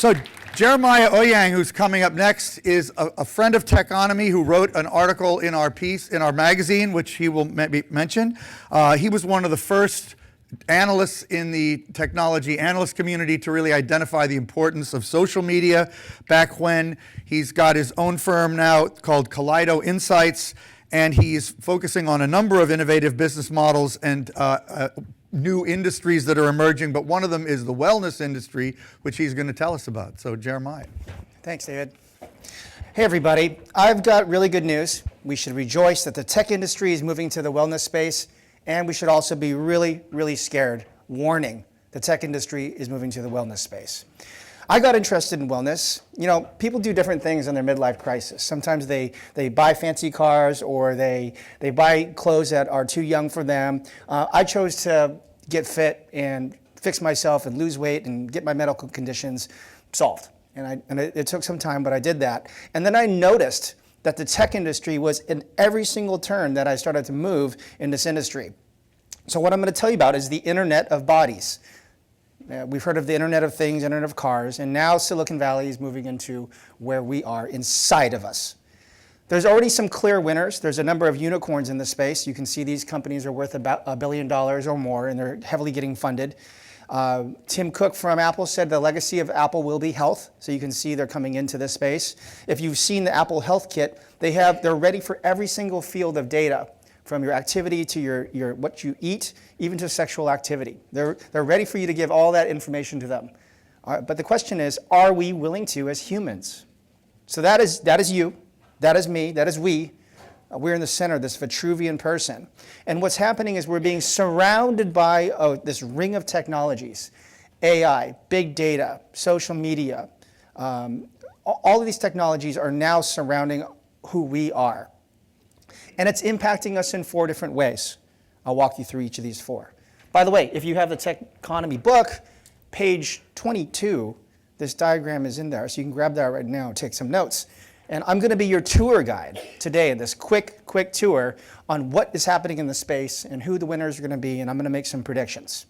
So Jeremiah Ouyang, who's coming up next, is a friend of Techonomy who wrote an article in our piece, in our magazine, which he will maybe mention. He was one of the first analysts in the technology analyst community to really identify the importance of social media back when. He's got his own firm now called Kaleido Insights, and he's focusing on a number of innovative business models and new industries that are emerging, but one of them is the wellness industry, which he's going to tell us about. So, Jeremiah. Thanks, David. Hey, everybody. I've got really good news. We should rejoice that the tech industry is moving to the wellness space, and we should also be really, really scared. Warning, the tech industry is moving to the wellness space. I got interested in wellness. You know, people do different things in their midlife crisis. Sometimes they buy fancy cars, or they buy clothes that are too young for them. I chose to get fit and fix myself and lose weight and get my medical conditions solved. And it took some time, but I did that. And then I noticed that the tech industry was in every single turn that I started to move in this industry. So what I'm going to tell you about is the Internet of Bodies. We've heard of the Internet of Things, Internet of Cars, and now Silicon Valley is moving into where we are inside of us. There's already some clear winners. There's a number of unicorns in the space. You can see these companies are worth about $1 billion or more, and they're heavily getting funded. Tim Cook from Apple said the legacy of Apple will be health, so you can see they're coming into this space. If you've seen the Apple Health Kit, they're ready for every single field of data, from your activity to your what you eat, even to sexual activity. They're ready for you to give all that information to them. But the question is, are we willing to as humans? So that is you, that is me, that is we. We're in the center of this Vitruvian person. And what's happening is we're being surrounded by this ring of technologies. AI, big data, social media. All of these technologies are now surrounding who we are. And it's impacting us in 4 different ways. I'll walk you through each of these 4. By the way, if you have the Techonomy book, page 22, this diagram is in there. So you can grab that right now and take some notes. And I'm going to be your tour guide today, this quick tour on what is happening in the space and who the winners are going to be, and I'm going to make some predictions.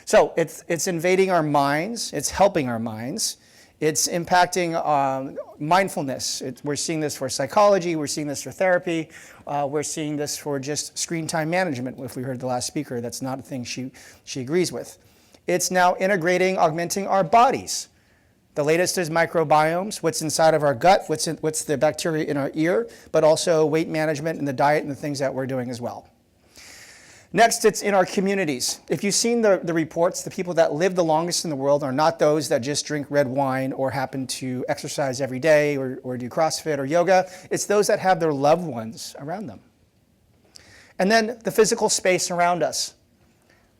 So it's invading our minds. It's helping our minds. It's impacting mindfulness. We're seeing this for psychology. We're seeing this for therapy. We're seeing this for just screen time management. If we heard the last speaker, that's not a thing she agrees with. It's now integrating, augmenting our bodies. The latest is microbiomes, what's inside of our gut, what's the bacteria in our ear, but also weight management and the diet and the things that we're doing as well. Next, it's in our communities. If you've seen the reports, the people that live the longest in the world are not those that just drink red wine or happen to exercise every day or do CrossFit or yoga. It's those that have their loved ones around them. And then the physical space around us.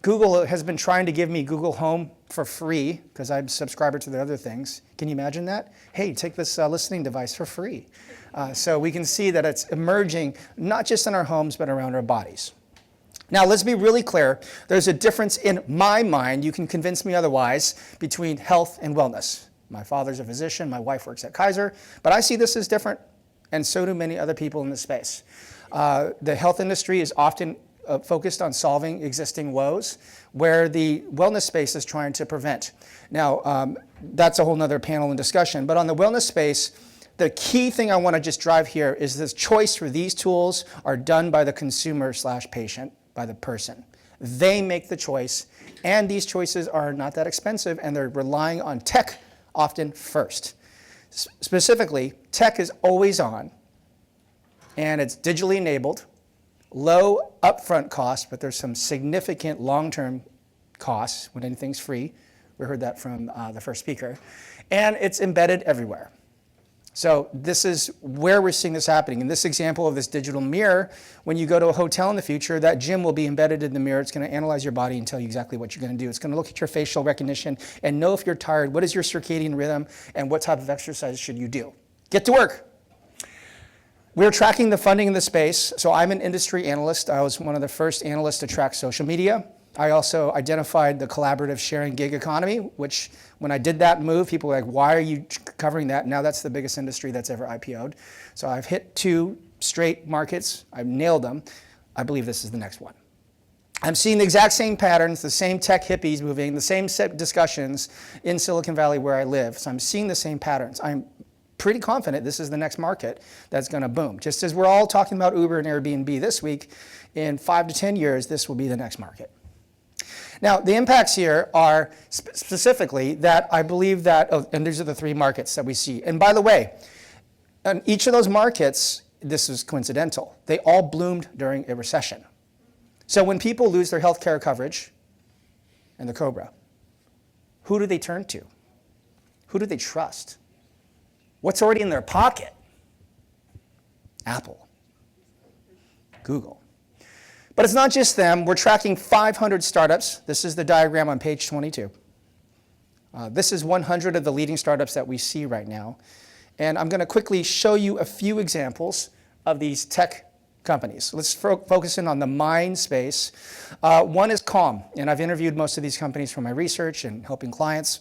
Google has been trying to give me Google Home for free because I'm a subscriber to the other things. Can you imagine that? Hey, take this listening device for free. So we can see that it's emerging not just in our homes, but around our bodies. Now, let's be really clear. There's a difference in my mind, you can convince me otherwise, between health and wellness. My father's a physician, my wife works at Kaiser, but I see this as different, and so do many other people in the space. The health industry is often focused on solving existing woes, where the wellness space is trying to prevent. Now, that's a whole nother panel and discussion, but on the wellness space, the key thing I want to just drive here is this choice for these tools are done by the consumer/patient, by the person. They make the choice, and these choices are not that expensive, and they're relying on tech often first. Specifically, tech is always on, and it's digitally enabled, low upfront cost, but there's some significant long-term costs when anything's free. We heard that from the first speaker. And it's embedded everywhere. So this is where we're seeing this happening. In this example of this digital mirror, when you go to a hotel in the future, that gym will be embedded in the mirror. It's going to analyze your body and tell you exactly what you're going to do. It's going to look at your facial recognition and know if you're tired, what is your circadian rhythm, and what type of exercise should you do. Get to work. We're tracking the funding in the space. So I'm an industry analyst. I was one of the first analysts to track social media. I also identified the collaborative sharing gig economy, which when I did that move, people were like, why are you covering that? Now that's the biggest industry that's ever IPO'd. So I've hit 2 straight markets. I've nailed them. I believe this is the next one. I'm seeing the exact same patterns, the same tech hippies moving, the same set discussions in Silicon Valley where I live. So I'm seeing the same patterns. I'm pretty confident this is the next market that's going to boom. Just as we're all talking about Uber and Airbnb this week, in 5 to 10 years, this will be the next market. Now, the impacts here are specifically that I believe that, and these are the 3 markets that we see. And by the way, in each of those markets, this is coincidental. They all bloomed during a recession. So when people lose their health care coverage and the COBRA, who do they turn to? Who do they trust? What's already in their pocket? Apple, Google. But it's not just them. We're tracking 500 startups. This is the diagram on page 22. This is 100 of the leading startups that we see right now. And I'm going to quickly show you a few examples of these tech companies. Let's focus in on the mind space. One is Calm, and I've interviewed most of these companies for my research and helping clients.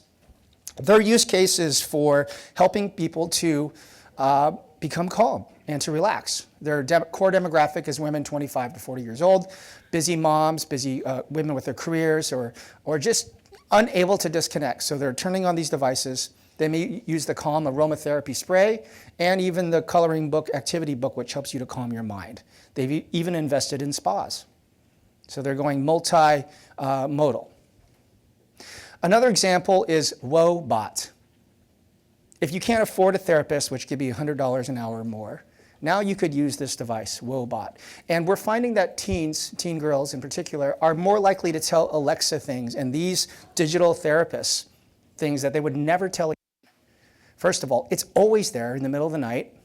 Their use case is for helping people to become calm and to relax. Their core demographic is women 25 to 40 years old, busy moms, busy women with their careers, or just unable to disconnect. So they're turning on these devices. They may use the Calm aromatherapy spray and even the coloring book, activity book, which helps you to calm your mind. They've even invested in spas. So they're going multi-modal. Another example is Woebot. If you can't afford a therapist, which could be $100 an hour or more, now you could use this device, Woebot. And we're finding that teen girls in particular, are more likely to tell Alexa things and these digital therapists things that they would never tell. First of all, it's always there in the middle of the night.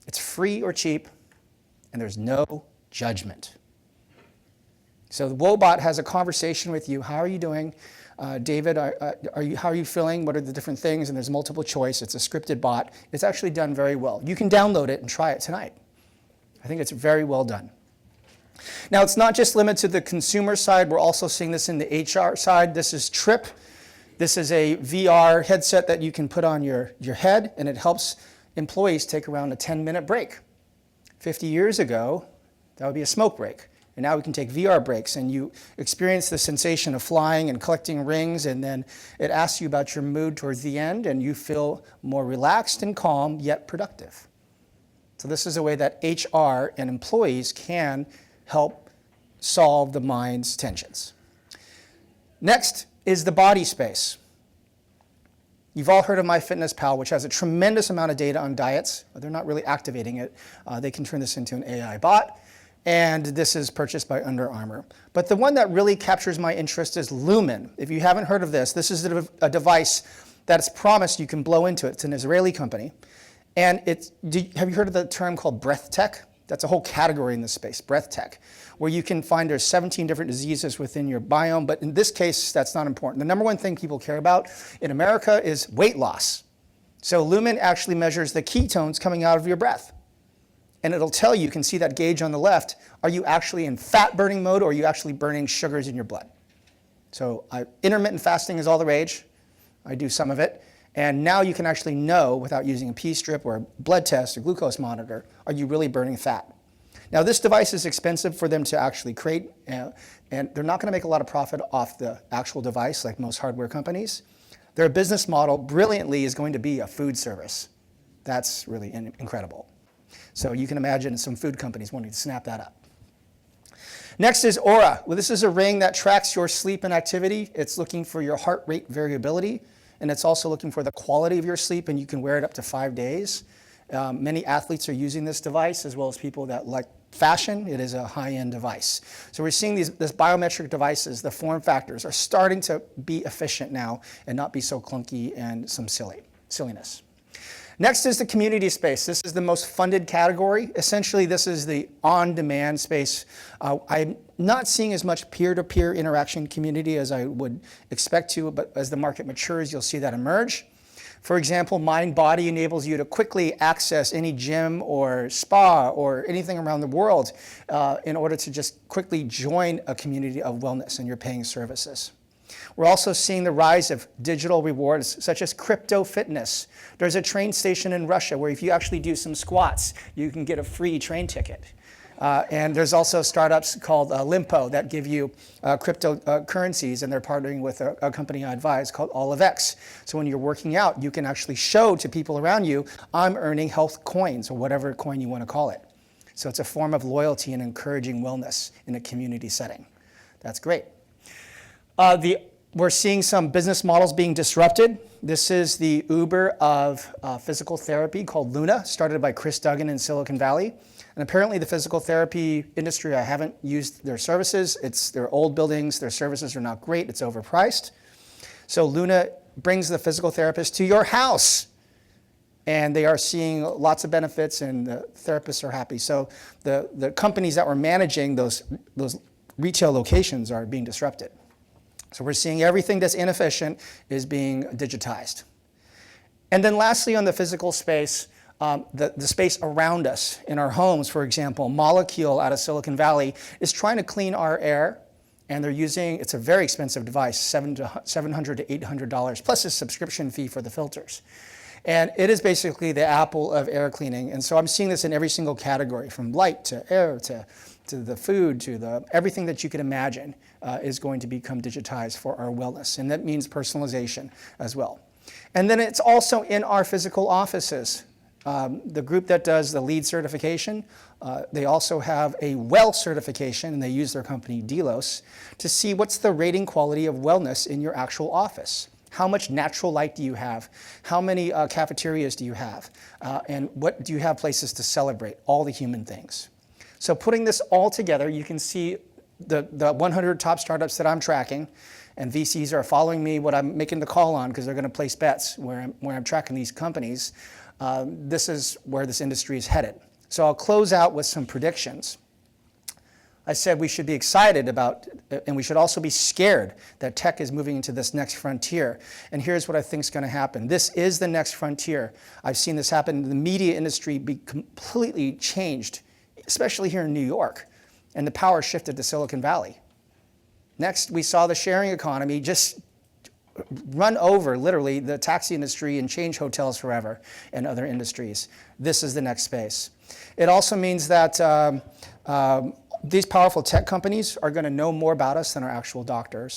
It's free or cheap, and there's no judgment. So the Woebot has a conversation with you. How are you doing? David, how are you feeling? What are the different things? And there's multiple choice. It's a scripted bot. It's actually done very well. You can download it and try it tonight. I think it's very well done. Now, it's not just limited to the consumer side. We're also seeing this in the HR side. This is Trip. This is a VR headset that you can put on your head, and it helps employees take around a 10-minute break. 50 years ago, that would be a smoke break. And now we can take VR breaks, and you experience the sensation of flying and collecting rings, and then it asks you about your mood towards the end, and you feel more relaxed and calm, yet productive. So this is a way that HR and employees can help solve the mind's tensions. Next is the body space. You've all heard of MyFitnessPal, which has a tremendous amount of data on diets. They're not really activating it. They can turn this into an AI bot. And this is purchased by Under Armour. But the one that really captures my interest is Lumen. If you haven't heard of this, this is a device that is promised you can blow into it. It's an Israeli company. And have you heard of the term called breath tech? That's a whole category in this space, breath tech, where you can find there's 17 different diseases within your biome. But in this case, that's not important. The number one thing people care about in America is weight loss. So Lumen actually measures the ketones coming out of your breath. And it'll tell you, you can see that gauge on the left, are you actually in fat burning mode or are you actually burning sugars in your blood? So intermittent fasting is all the rage. I do some of it. And now you can actually know without using a pee strip or a blood test or glucose monitor, are you really burning fat? Now this device is expensive for them to actually create, and they're not going to make a lot of profit off the actual device like most hardware companies. Their business model brilliantly is going to be a food service. That's really incredible. So you can imagine some food companies wanting to snap that up. Next is Oura. Well, this is a ring that tracks your sleep and activity. It's looking for your heart rate variability, and it's also looking for the quality of your sleep, and you can wear it up to 5 days. Many athletes are using this device, as well as people that like fashion. It is a high-end device. So we're seeing these biometric devices, the form factors, are starting to be efficient now and not be so clunky and some silliness. Next is the community space. This is the most funded category. Essentially, this is the on-demand space. I'm not seeing as much peer-to-peer interaction community as I would expect to, but as the market matures, you'll see that emerge. For example, MindBody enables you to quickly access any gym or spa or anything around the world in order to just quickly join a community of wellness and your paying services. We're also seeing the rise of digital rewards, such as crypto fitness. There's a train station in Russia where if you actually do some squats, you can get a free train ticket. And there's also startups called Limpo that give you cryptocurrencies, and they're partnering with a company I advise called OliveX. So when you're working out, you can actually show to people around you, I'm earning health coins, or whatever coin you want to call it. So it's a form of loyalty and encouraging wellness in a community setting. That's great. We're seeing some business models being disrupted. This is the Uber of physical therapy called Luna, started by Chris Duggan in Silicon Valley. And apparently the physical therapy industry, I haven't used their services. They're old buildings, their services are not great, it's overpriced. So Luna brings the physical therapist to your house. And they are seeing lots of benefits, and the therapists are happy. So the companies that were managing those retail locations are being disrupted. So we're seeing everything that's inefficient is being digitized. And then lastly, on the physical space, the space around us in our homes, for example, Molecule out of Silicon Valley is trying to clean our air, and they're using, it's a very expensive device, $700 to $800, plus a subscription fee for the filters. And it is basically the Apple of air cleaning. And so I'm seeing this in every single category, from light to air to the food to everything that you can imagine is going to become digitized for our wellness. And that means personalization as well. And then it's also in our physical offices. The group that does the LEED certification, they also have a WELL certification, and they use their company Delos to see what's the rating quality of wellness in your actual office. How much natural light do you have? How many cafeterias do you have? And what do you have places to celebrate? All the human things. So putting this all together, you can see the 100 top startups that I'm tracking, and VCs are following me what I'm making the call on, because they're going to place bets where I'm tracking these companies. This is where this industry is headed. So I'll close out with some predictions. I said we should be excited about, and we should also be scared that tech is moving into this next frontier. And here's what I think is going to happen. This is the next frontier. I've seen this happen. The media industry be completely changed, especially here in New York, and the power shifted to Silicon Valley. Next, we saw the sharing economy just run over, literally, the taxi industry and change hotels forever and other industries. This is the next space. It also means that these powerful tech companies are going to know more about us than our actual doctors.